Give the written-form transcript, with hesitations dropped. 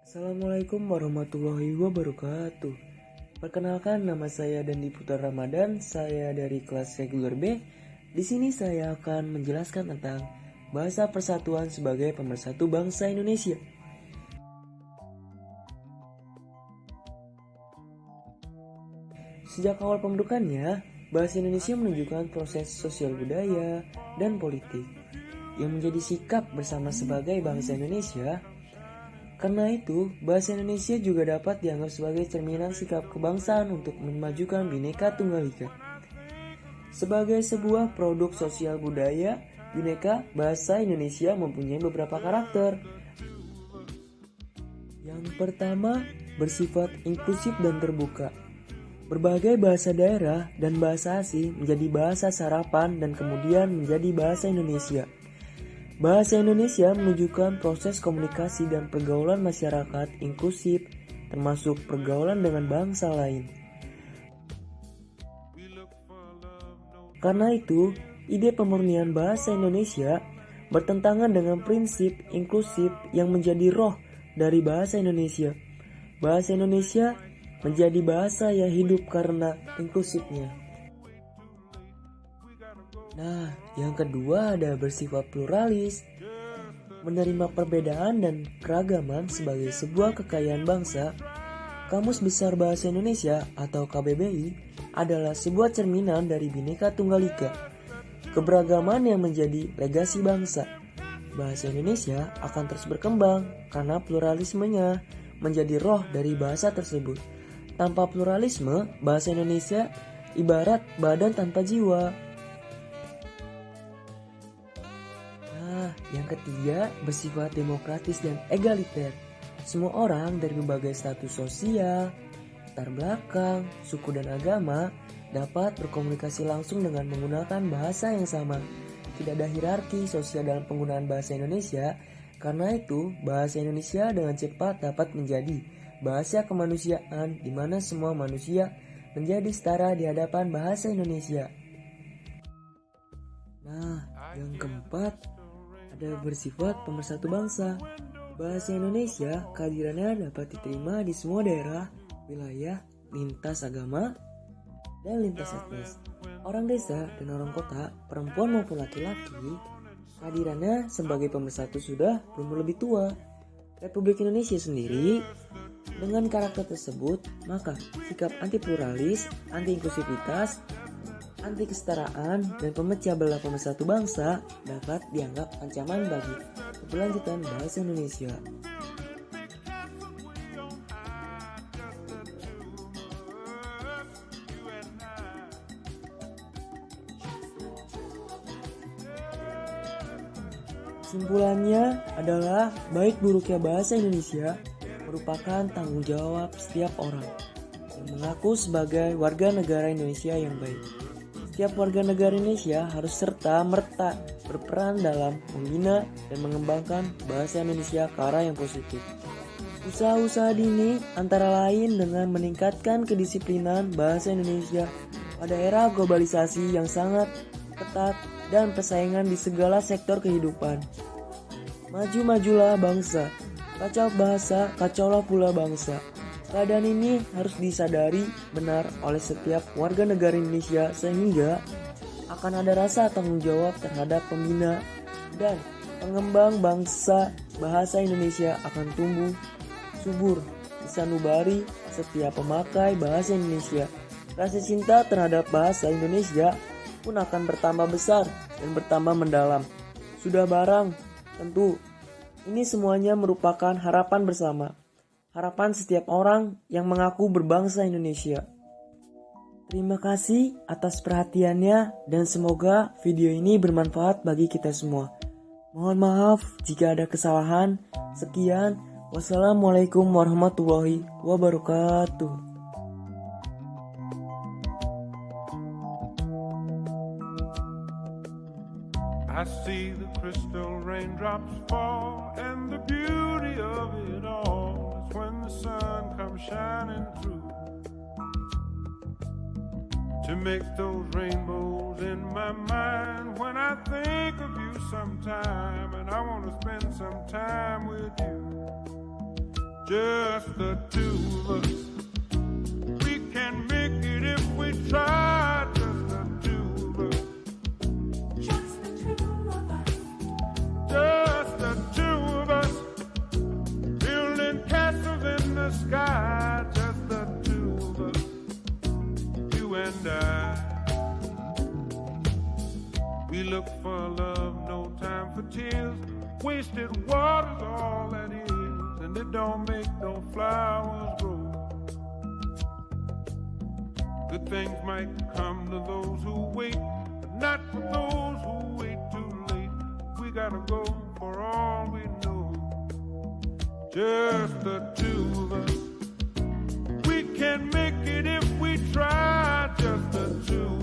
Assalamualaikum warahmatullahi wabarakatuh. Perkenalkan, nama saya Dandi Putra Ramadan. Saya dari kelas reguler B. Di sini saya akan menjelaskan tentang bahasa persatuan sebagai pemersatu bangsa Indonesia. Sejak awal pembentukannya, bahasa Indonesia menunjukkan proses sosial budaya dan politik yang menjadi sikap bersama sebagai bangsa Indonesia. Karena itu, bahasa Indonesia juga dapat dianggap sebagai cerminan sikap kebangsaan untuk memajukan Bhinneka Tunggal Ika. Sebagai sebuah produk sosial budaya, Bhinneka Bahasa Indonesia mempunyai beberapa karakter. Yang pertama, bersifat inklusif dan terbuka. Berbagai bahasa daerah dan bahasa asing menjadi bahasa sarapan dan kemudian menjadi bahasa Indonesia. Bahasa Indonesia menunjukkan proses komunikasi dan pergaulan masyarakat inklusif, termasuk pergaulan dengan bangsa lain. Karena itu, ide pemurnian bahasa Indonesia bertentangan dengan prinsip inklusif yang menjadi roh dari bahasa Indonesia. Bahasa Indonesia menjadi bahasa yang hidup karena inklusifnya. Nah, yang kedua ada bersifat pluralis, menerima perbedaan dan keragaman sebagai sebuah kekayaan bangsa. Kamus Besar Bahasa Indonesia atau KBBI adalah sebuah cerminan dari Bhinneka Tunggal Ika, keberagaman yang menjadi legasi bangsa. Bahasa Indonesia akan terus berkembang karena pluralismenya menjadi roh dari bahasa tersebut. Tanpa pluralisme, bahasa Indonesia ibarat badan tanpa jiwa. Yang ketiga, bersifat demokratis dan egaliter. Semua orang dari berbagai status sosial, latar belakang, suku dan agama dapat berkomunikasi langsung dengan menggunakan bahasa yang sama. Tidak ada hierarki sosial dalam penggunaan bahasa Indonesia. Karena itu, bahasa Indonesia dengan cepat dapat menjadi bahasa kemanusiaan di mana semua manusia menjadi setara di hadapan bahasa Indonesia. Nah, yang keempat, ada bersifat pemersatu bangsa. Bahasa Indonesia kehadirannya dapat diterima di semua daerah, wilayah, lintas agama, dan lintas etnis. Orang desa dan orang kota, perempuan maupun laki-laki, kehadirannya sebagai pemersatu sudah berumur lebih tua. Republik Indonesia sendiri, dengan karakter tersebut, maka sikap anti pluralis, anti inklusivitas, anti kesetaraan dan pemecah belah pemersatu bangsa dapat dianggap ancaman bagi keberlanjutan bahasa Indonesia. Kesimpulannya adalah baik buruknya bahasa Indonesia merupakan tanggung jawab setiap orang yang mengaku sebagai warga negara Indonesia yang baik. Setiap warga negara Indonesia harus serta-merta berperan dalam membina dan mengembangkan bahasa Indonesia ke arah yang positif. Usaha-usaha dini antara lain dengan meningkatkan kedisiplinan bahasa Indonesia pada era globalisasi yang sangat ketat dan persaingan di segala sektor kehidupan. Maju-majulah bangsa, kacau bahasa, kacaulah pula bangsa. Keadaan ini harus disadari benar oleh setiap warga negara Indonesia sehingga akan ada rasa tanggung jawab terhadap pembina dan pengembang bangsa. Bahasa Indonesia akan tumbuh subur disanubari setiap pemakai bahasa Indonesia. Rasa cinta terhadap bahasa Indonesia pun akan bertambah besar dan bertambah mendalam. Sudah barang tentu ini semuanya merupakan harapan bersama. Harapan setiap orang yang mengaku berbangsa Indonesia. Terima kasih atas perhatiannya dan semoga video ini bermanfaat bagi kita semua. Mohon maaf jika ada kesalahan. Sekian, wassalamualaikum warahmatullahi wabarakatuh. I see the crystal raindrops fall, and the beauty of it all is when the sun comes shining through to make those rainbows in my mind when I think of you sometime, and I want to spend some time with you. just the two of us. We can make it if we try, just the two of us. Just the two of us. Just the two of us. Building castles in the sky, just the two of us. You and I. We look for love, no time for tears. Wasted water's all that is, and it don't make no flowers grow. Good things might come to those who wait, but not for those who wait too late. We gotta go for all we know. Just the two of us. We can make it if we try. Just